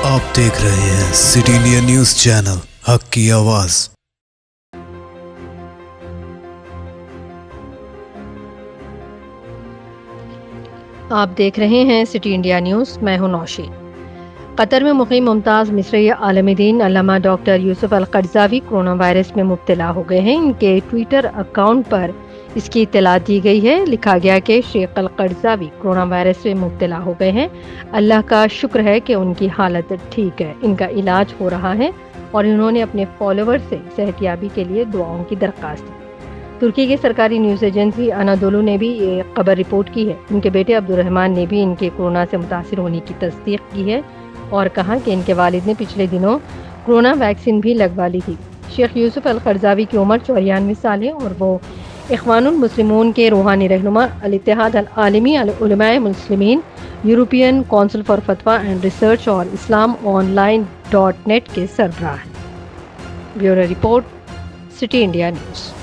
آپ دیکھ رہے ہیں سٹی انڈیا نیوز چینل، حق کی آواز۔ آپ دیکھ رہے ہیں سٹی انڈیا نیوز، میں ہوں نوشین۔ قطر میں مقیم ممتاز مصری عالم دین علامہ ڈاکٹر یوسف القرضاوی کورونا وائرس میں مبتلا ہو گئے ہیں۔ ان کے ٹویٹر اکاؤنٹ پر اس کی اطلاع دی گئی ہے۔ لکھا گیا کہ شیخ القرضاوی کورونا وائرس میں مبتلا ہو گئے ہیں۔ اللہ کا شکر ہے کہ ان کی حالت ٹھیک ہے، ان کا علاج ہو رہا ہے، اور انہوں نے اپنے فالوور سے صحت یابی کے لیے دعاؤں کی درخواست کی۔ ترکی کی سرکاری نیوز ایجنسی انادولو نے بھی یہ خبر رپورٹ کی ہے۔ ان کے بیٹے عبد الرحمن نے بھی ان کے کورونا سے متاثر ہونے کی تصدیق کی ہے اور کہا کہ ان کے والد نے پچھلے دنوں کورونا ویکسین بھی لگوا لی تھی۔ شیخ یوسف القرضاوی کی عمر 94 سال ہے اور وہ اخوان المسلمون کے روحانی رہنما، الاتحاد العالمی علماء مسلمین، یورپین کونسل فار فتویٰ اینڈ ریسرچ اور اسلام آن لائن .net کے سربراہ ہیں۔ Bureau report, city India news.